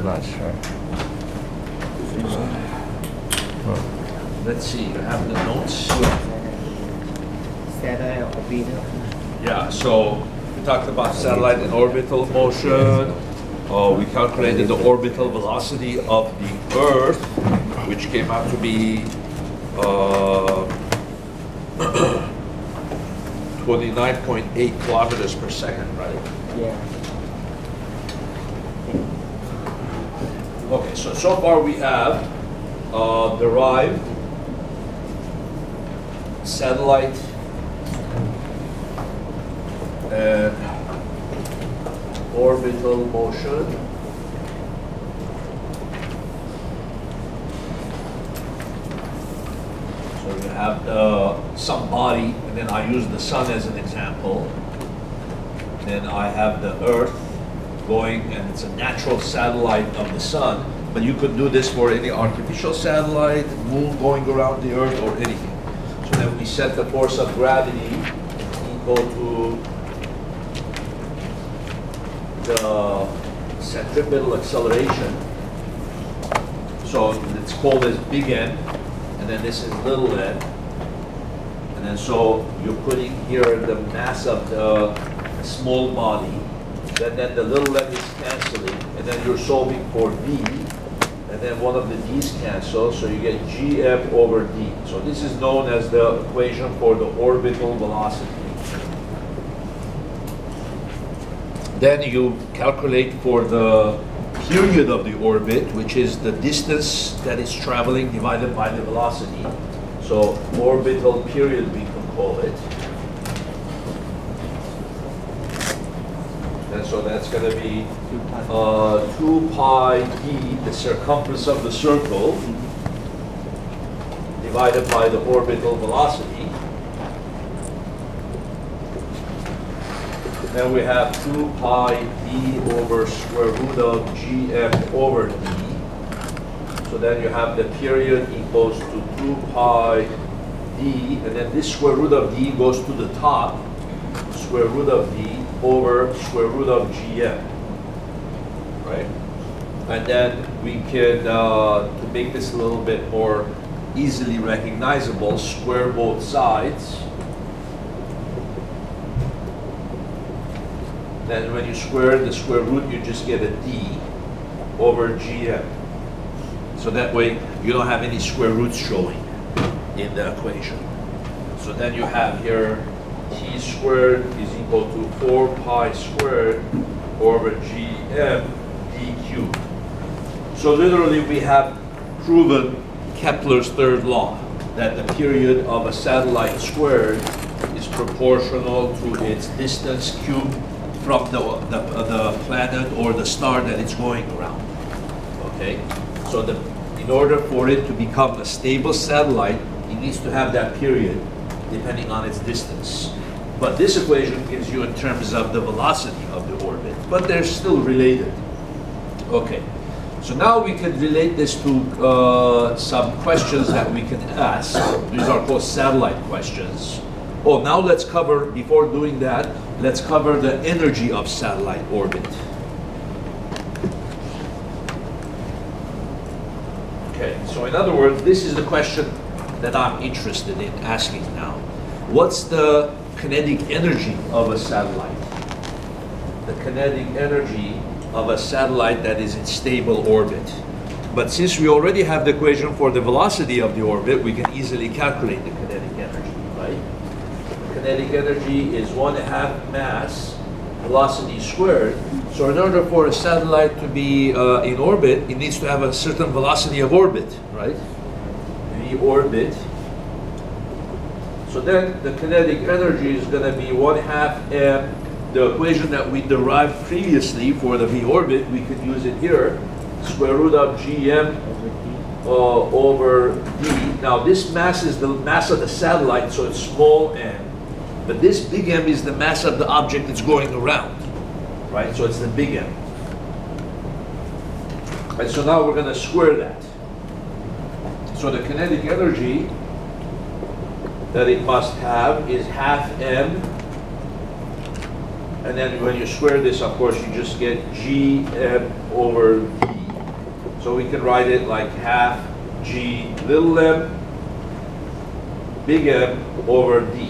motion. Not sure. Let's see, you have the notes? Satellite orbital. Yeah, so we talked about satellite and orbital motion. We calculated the orbital velocity of the Earth, which came out to be 29.8 kilometers per second, right? Yeah. Okay, so far we have derived satellite and orbital motion. So you have some body, and then I use the sun as an example. Then I have the Earth going, and it's a natural satellite of the sun, but you could do this for any artificial satellite, moon going around the Earth, or anything. So then we set the force of gravity equal to the centripetal acceleration. So it's called as big N, and then this is little n. And then so you're putting here the mass of the small body, then the little n is canceling, and then you're solving for d, and then one of the d's cancel, so you get gm over d. So this is known as the equation for the orbital velocity. Then you calculate for the period of the orbit, which is the distance that it's traveling divided by the velocity. So orbital period, we can call it. And so that's going to be 2 pi d, the circumference of the circle, divided by the orbital velocity. Then we have 2 pi d over square root of gm over d. So then you have the period equals to 2 pi d, and then this square root of d goes to the top, square root of d over square root of gm, right? And then we can, to make this a little bit more easily recognizable, square both sides. Then when you square the square root, you just get a d over gm. So that way you don't have any square roots showing in the equation. So then you have here t squared is equal to 4 pi squared over gm d cubed. So literally we have proven Kepler's third law, that the period of a satellite squared is proportional to its distance cubed from the planet or the star that it's going around. Okay, so in order for it to become a stable satellite, it needs to have that period depending on its distance. But this equation gives you in terms of the velocity of the orbit, but they're still related. Okay, so now we can relate this to some questions that we can ask. These are called satellite questions. Oh, now let's cover, before doing that, let's cover the energy of satellite orbit. Okay, so in other words, this is the question that I'm interested in asking now. What's the kinetic energy of a satellite? The kinetic energy of a satellite that is in stable orbit. But since we already have the equation for the velocity of the orbit, we can easily calculate the kinetic energy, right? Kinetic energy is 1/2 mass velocity squared. So in order for a satellite to be in orbit, it needs to have a certain velocity of orbit, right? V orbit. So then the kinetic energy is going to be 1/2 m. The equation that we derived previously for the V orbit, we could use it here. Square root of gm over d. Now this mass is the mass of the satellite, so it's small m. But this big M is the mass of the object that's going around, right? So it's the big M. And so now we're going to square that. So the kinetic energy that it must have is 1/2 m. And then when you square this, of course, you just get gm over v. So we can write it like half g little m, big M over d.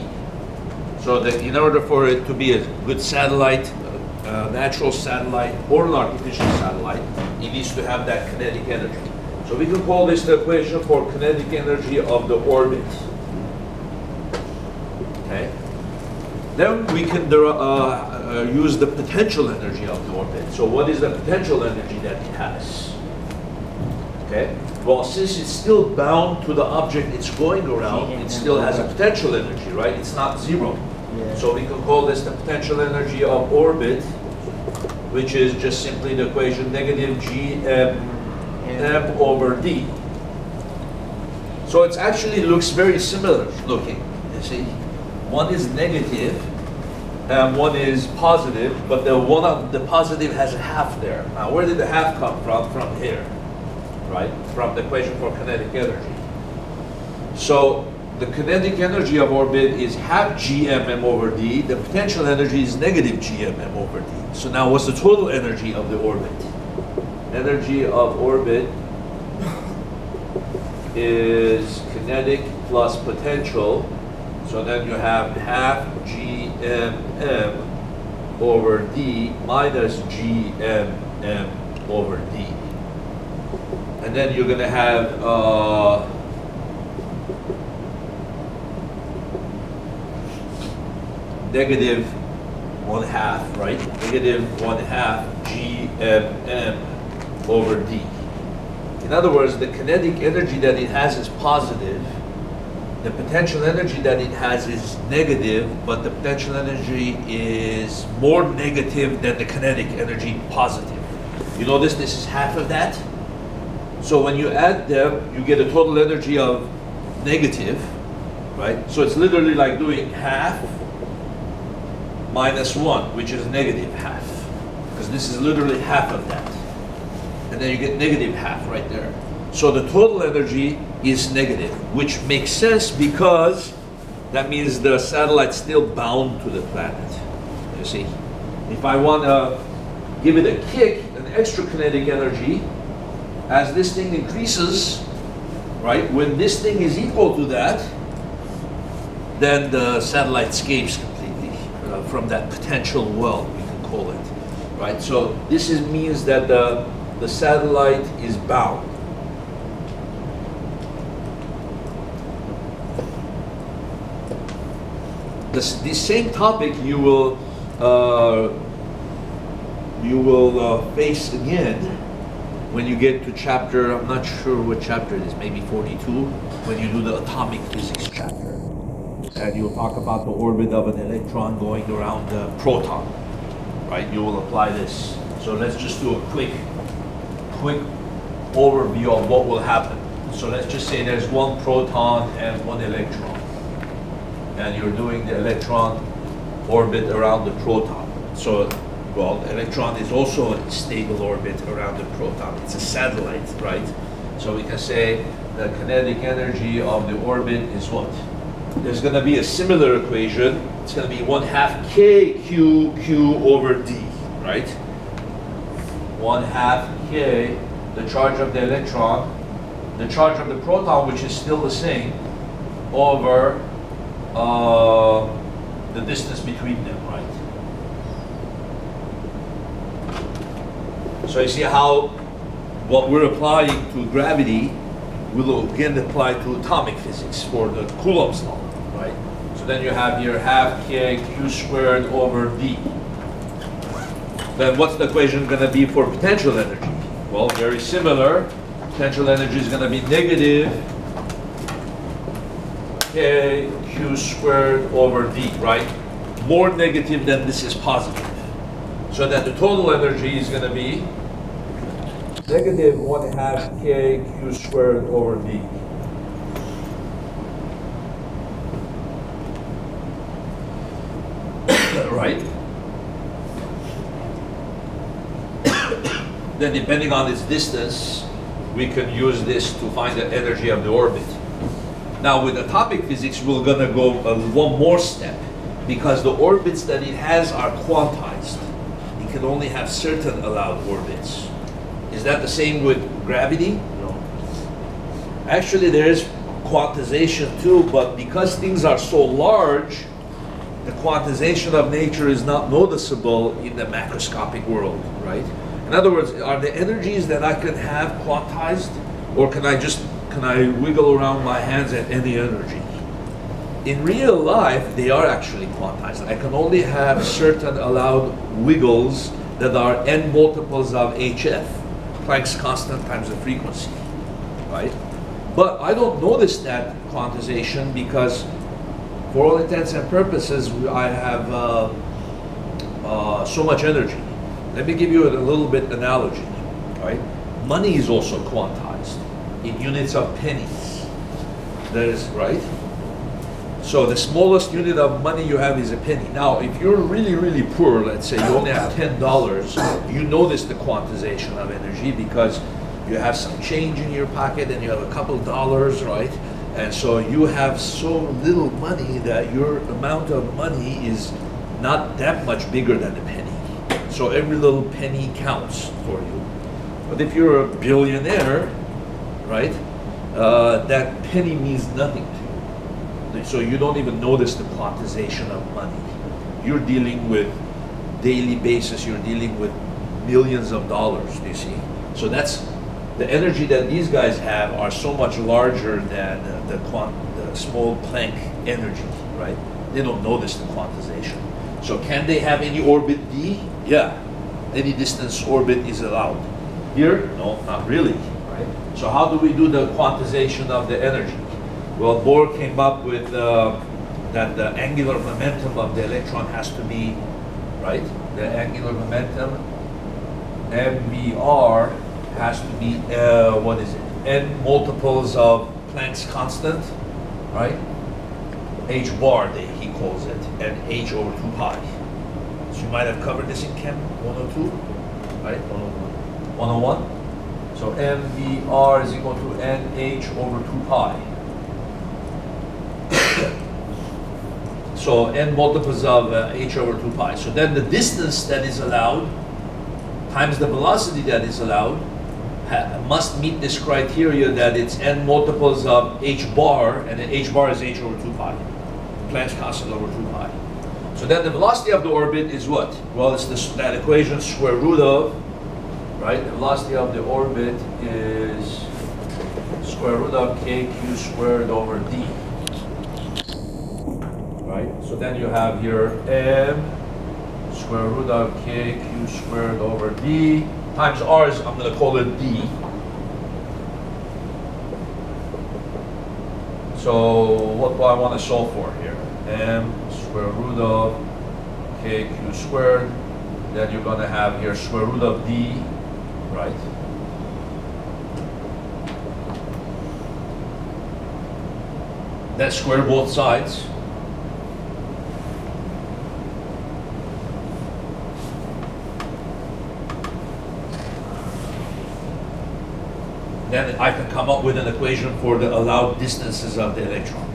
So that in order for it to be a good satellite, natural satellite or an artificial satellite, it needs to have that kinetic energy. So we can call this the equation for kinetic energy of the orbit. Okay. Then we can use the potential energy of the orbit. So what is the potential energy that it has? Okay. Well, since it's still bound to the object it's going around, it still has a potential energy, right? It's not zero. Yeah. So we can call this the potential energy of orbit, which is just simply the equation negative gm m over d. So it actually looks very similar looking. You see, one is negative and one is positive, but the one of the positive has a half there. Now, where did the half come from? From here, right? From the equation for kinetic energy. So the kinetic energy of orbit is half gmm over d. The potential energy is negative gmm over d. So now what's the total energy of the orbit? Energy of orbit is kinetic plus potential. So then you have half gmm over d minus gmm over d. And then you're going to have negative 1/2, right? Negative 1/2 gmm over d. In other words, the kinetic energy that it has is positive. The potential energy that it has is negative, but the potential energy is more negative than the kinetic energy positive. You notice this is half of that? So when you add them, you get a total energy of negative, right? So it's literally like doing half minus 1, which is negative half, because this is literally half of that. And then you get negative half right there. So the total energy is negative, which makes sense because that means the satellite's still bound to the planet. You see, if I want to give it a kick, an extra kinetic energy, as this thing increases, right, when this thing is equal to that, then the satellite escapes completely from that potential well, we can call it, right? So this means that the satellite is bound. The same topic you will face again when you get to chapter, I'm not sure what chapter it is, maybe 42, when you do the atomic physics chapter. And you'll talk about the orbit of an electron going around the proton, right? You will apply this. So let's just do a quick overview of what will happen. So let's just say there's one proton and one electron. And you're doing the electron orbit around the proton. So, well, the electron is also a stable orbit around the proton. It's a satellite, right? So we can say the kinetic energy of the orbit is what? There's going to be a similar equation. It's going to be 1/2 kq over d, right? 1/2 k, the charge of the electron, the charge of the proton, which is still the same, over the distance between them, right? So you see how what we're applying to gravity will again apply to atomic physics for the Coulomb's law, right? So then you have here 1/2 k q squared over d. Then what's the equation going to be for potential energy? Well, very similar. Potential energy is going to be negative k q squared over d, right? More negative than this is positive. So that the total energy is going to be negative 1/2 k q squared over d. Right? Then depending on its distance, we can use this to find the energy of the orbit. Now with atomic physics, we're going to go one more step, because the orbits that it has are quantized. It can only have certain allowed orbits. Is that the same with gravity? No. Actually, there is quantization too, but because things are so large, the quantization of nature is not noticeable in the macroscopic world, right? In other words, are the energies that I can have quantized, or can I wiggle around my hands at any energy? In real life, they are actually quantized. I can only have certain allowed wiggles that are n multiples of hf, Planck's constant times the frequency, right? But I don't notice that quantization because, for all intents and purposes, I have so much energy. Let me give you a little bit analogy, right? Money is also quantized in units of pennies. That is right. So the smallest unit of money you have is a penny. Now, if you're really, really poor, let's say you only have $10, you notice the quantization of energy because you have some change in your pocket and you have a couple dollars, right? And so you have so little money that your amount of money is not that much bigger than a penny. So every little penny counts for you. But if you're a billionaire, right, that penny means nothing to you. So you don't even notice the quantization of money. You're dealing with daily basis, you're dealing with millions of dollars, you see? So that's the energy that these guys have are so much larger than the small Planck energy, right? They don't notice the quantization. So can they have any orbit D? Yeah, any distance orbit is allowed. Here, no, not really, right? So how do we do the quantization of the energy? Well, Bohr came up with that the angular momentum of the electron has to be, right? The angular momentum, MVR, has to be, what is it? N multiples of Planck's constant, right? H bar, he calls it, and H over 2 pi. So you might have covered this in Chem 102, right? 101. So MVR is equal to NH over 2 pi. So N multiples of H over 2 pi. So then the distance that is allowed times the velocity that is allowed must meet this criteria that it's n multiples of h bar, and then h bar is h over 2 pi. Planck's constant over 2 pi. So then the velocity of the orbit is what? Well, it's that equation square root of, right? The velocity of the orbit is square root of kq squared over d. Right? So then you have here m square root of kq squared over d times r is, I'm going to call it d. So what do I want to solve for here? M square root of kq squared. Then you're going to have here square root of d, right? Then square both sides. Then I can come up with an equation for the allowed distances of the electron.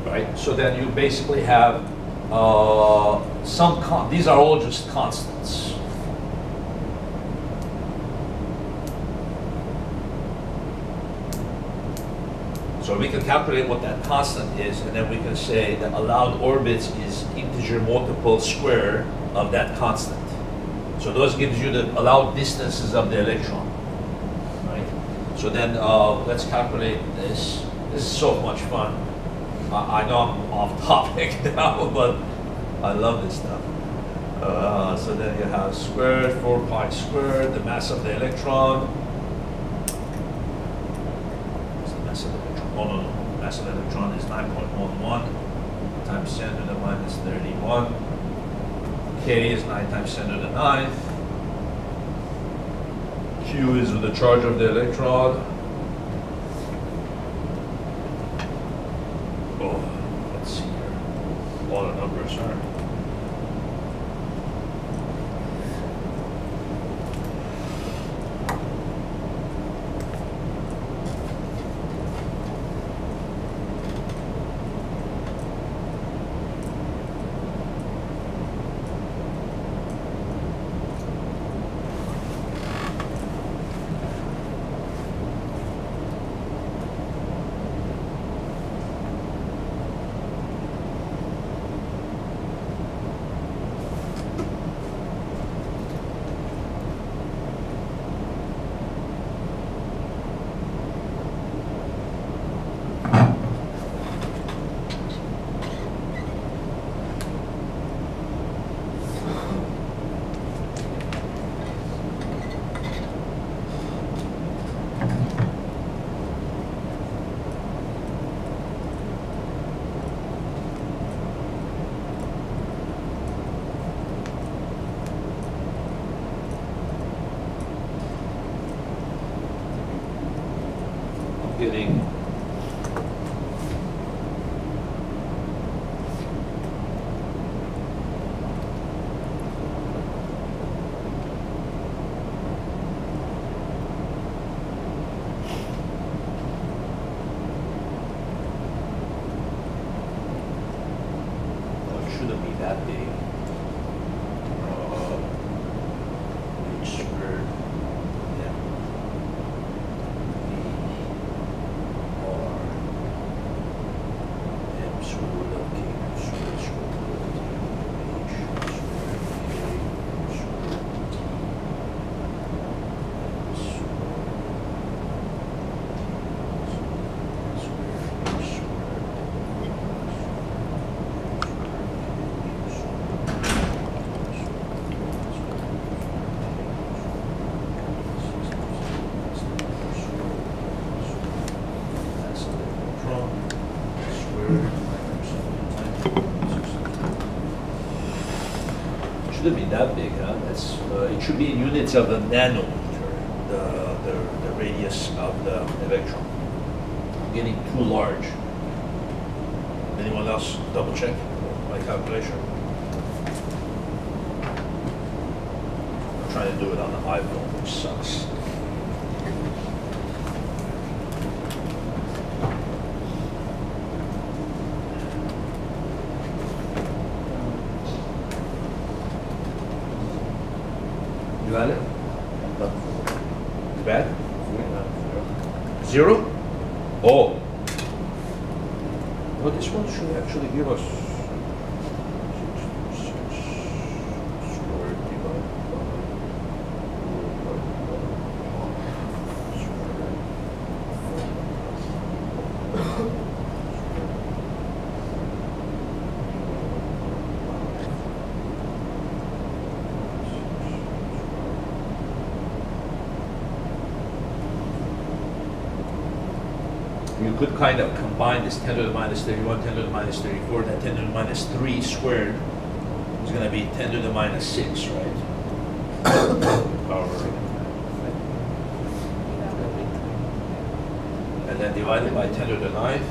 Right? So then you basically have these are all just constants. So we can calculate what that constant is, and then we can say the allowed orbits is integer multiple square of that constant. So those gives you the allowed distances of the electron, right? So then let's calculate this. This is so much fun. I know I'm off topic now, but I love this stuff. So then you have squared, 4 pi squared, the mass of the electron. What's the mass of the electron? Oh, no. The mass of the electron is 9.11 times 10 to the minus 31. K is 9 times 10 to the 9th. Q is the charge of the electron. Oh, let's see here. sorry. Getting it shouldn't be that big. H squared. Yeah. Shouldn't be that big, huh? It should be in units of a nanometer, the radius of the electron. I'm getting too large. Anyone else double check my calculation? I'm trying to do it on the iPhone, which sucks. You got it? It's bad? Zero? Oh. Well, this one should actually give us 6 squared divided you could kind of combine this 10 to the minus 31, 10 to the minus 34, that 10 to the minus 3 squared is going to be 10 to the minus 6, right? And then divided by 10 to the 9th.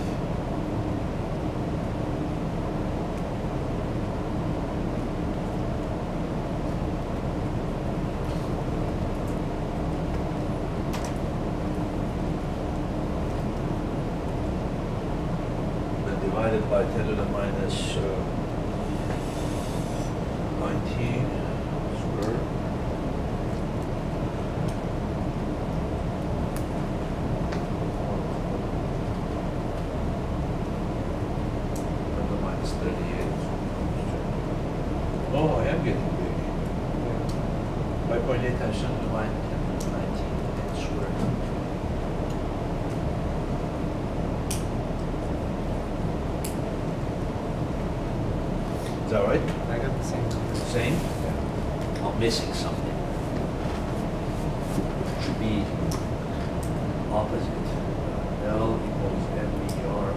Divided by 10 to the minus 19 squared. And the minus 38. Oh, I am getting big. 5.8 times 10 to the minus 10 to the 19 squared. Is that right? I got the same. Same? Yeah. I'm missing something. It should be opposite. L equals MBR.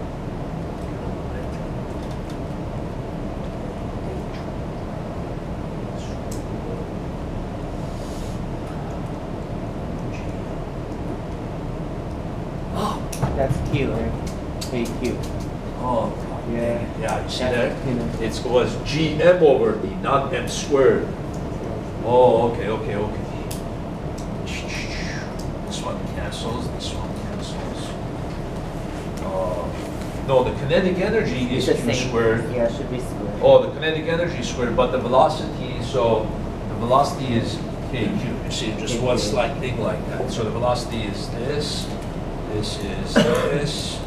That's Q, right? AQ. Oh, God. Yeah, you see that? It was gm over d, not m squared. Oh, okay. This one cancels, this one cancels. No, the kinetic energy is q squared. Yeah, it should be squared. Oh, the kinetic energy is squared, but the velocity, so the velocity is kq. You see, just one slight thing like that. So the velocity is this is this.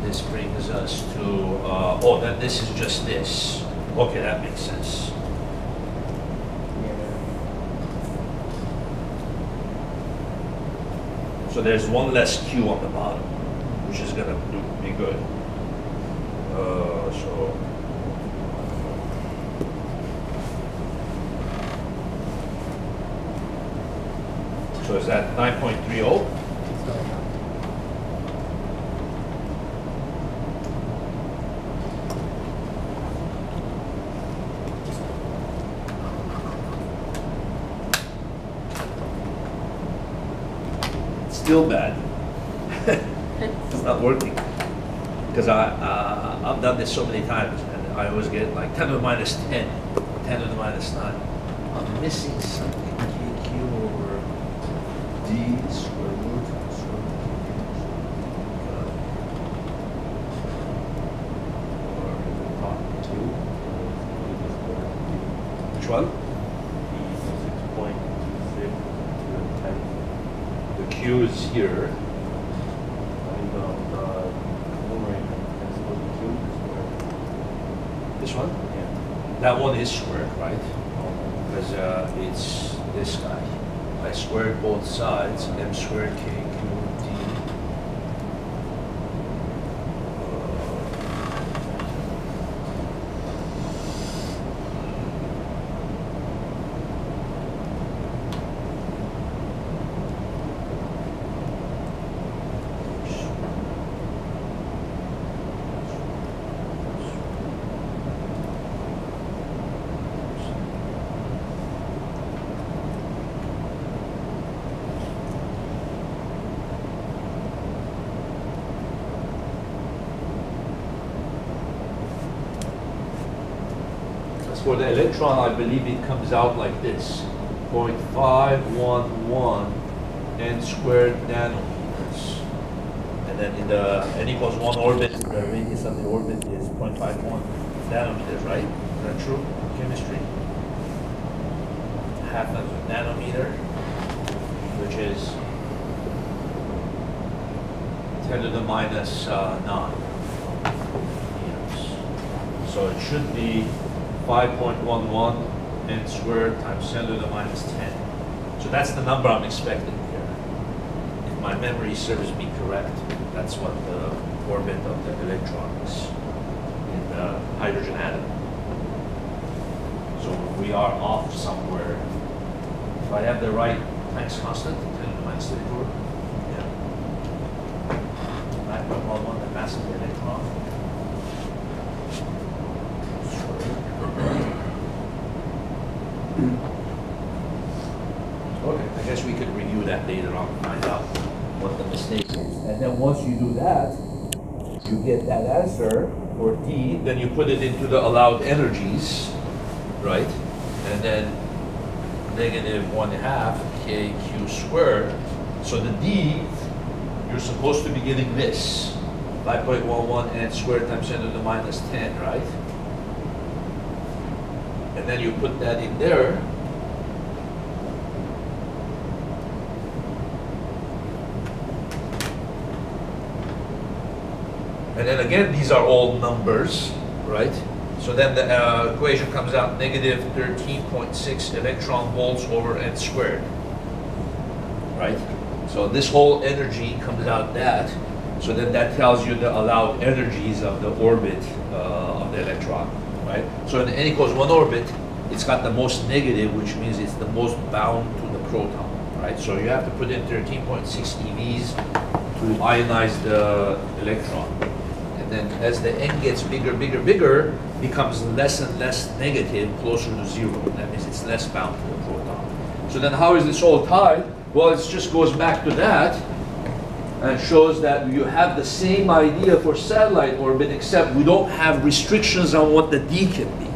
This brings us to, oh, then this is just this. Okay, that makes sense. So there's one less q on the bottom, which is gonna be good. So is that 9.30? Still bad. It's not working because I've done this so many times and I always get like 10 to the minus 10, 10 to the minus 9. I'm missing something. KQ over D square root. Which one? Q is here. This one? Yeah. That one is squared, right? Because it's this guy. I squared both sides. M squared K Q D. For the electron, I believe it comes out like this, 0.511 n squared nanometers. And then in the n equals 1 orbit, the radius of the orbit is 0.51 nanometers, right? Is that true? Chemistry? Half a nanometer, which is 10 to the minus 9 meters. So it should be 5.11 n squared times 10 to the minus 10. So that's the number I'm expecting here. If my memory serves me correct, that's what the orbit of the electron is in the hydrogen atom. So we are off somewhere. If I have the right Planck's constant, 10 to the minus 34, yeah. 9.11, the mass of the electron. Okay, I guess we could review that later on and find out what the mistake is. And then once you do that, you get that answer for D, then you put it into the allowed energies, right? And then negative 1/2 KQ squared. So the D, you're supposed to be getting this, 5.11 n squared times 10 to the minus 10, right? And then you put that in there. And then again, these are all numbers, right? So then the equation comes out negative 13.6 electron volts over n squared, right? So this whole energy comes out that. So then that tells you the allowed energies of the orbit of the electron. Right? So in the n equals 1 orbit, it's got the most negative, which means it's the most bound to the proton, right? So you have to put in 13.6 EVs to ionize the electron. And then as the n gets bigger, becomes less and less negative, closer to 0. That means it's less bound to the proton. So then how is this all tied? Well, it just goes back to that. and shows that you have the same idea for satellite orbit, except we don't have restrictions on what the D can be,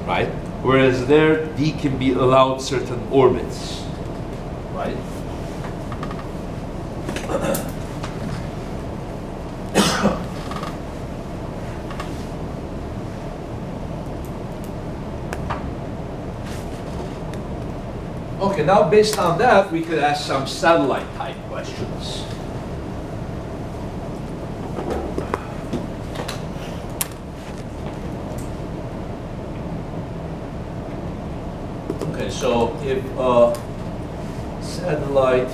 right? Whereas there, D can be allowed certain orbits, right? Okay, now based on that, we could ask some satellite type questions. Okay, so if satellite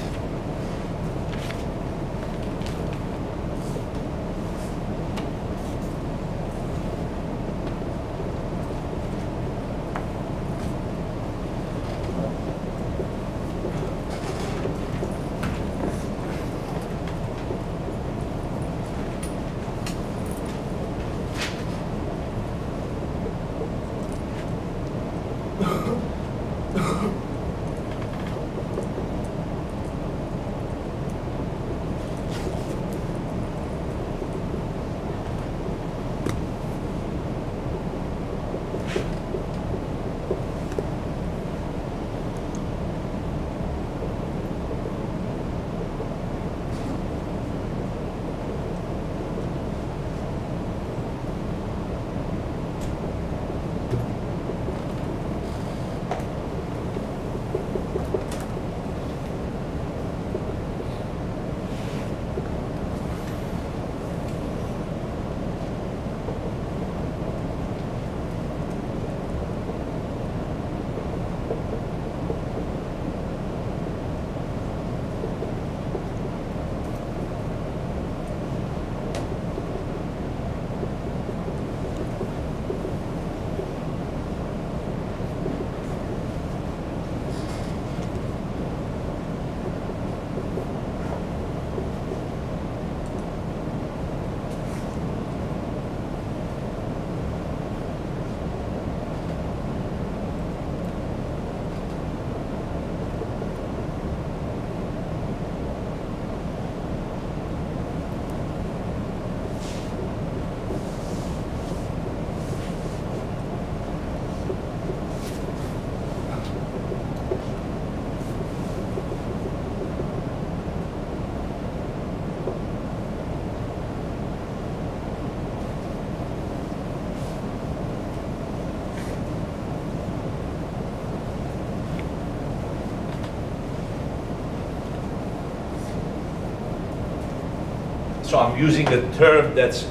So I'm using a term that's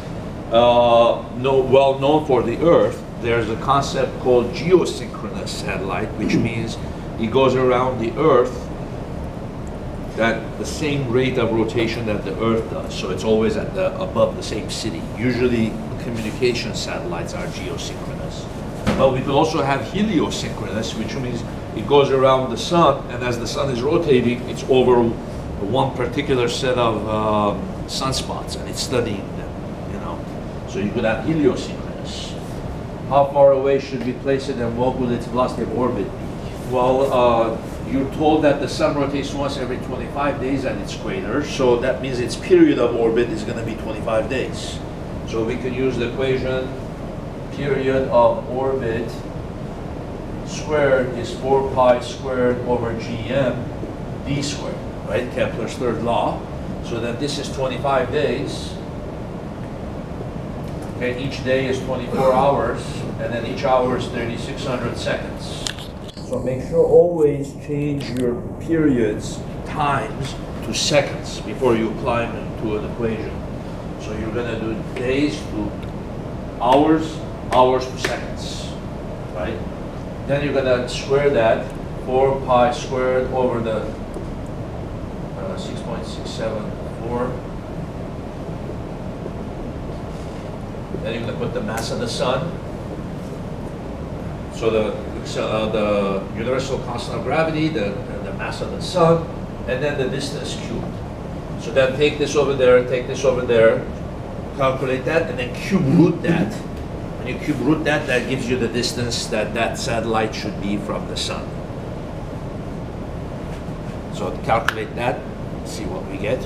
well known for the Earth. There's a concept called geosynchronous satellite, which means it goes around the Earth at the same rate of rotation that the Earth does. So it's always at above the same city. Usually communication satellites are geosynchronous. But we could also have heliosynchronous, which means it goes around the sun, and as the sun is rotating, it's over one particular set of sunspots, and it's studying them, you know. So you could have heliosynchronous. How far away should we place it, and what will its velocity of orbit be? Well, you're told that the sun rotates once every 25 days at its equator, so that means its period of orbit is going to be 25 days. So we can use the equation, period of orbit squared is 4 pi squared over gm d squared, right? Kepler's third law. So that this is 25 days. Okay, each day is 24 hours, and then each hour is 3,600 seconds. So make sure always change your periods, times, to seconds before you apply them to an equation. So you're going to do days to hours, hours to seconds, right? Then you're going to square that, 4 pi squared over the 6.674. Then you're going to put the mass of the sun. So the universal constant of gravity, the mass of the sun, and then the distance cubed. So then take this over there, take this over there, calculate that, and then cube root that. When you cube root that, that gives you the distance that that satellite should be from the sun. So calculate that, see what we get.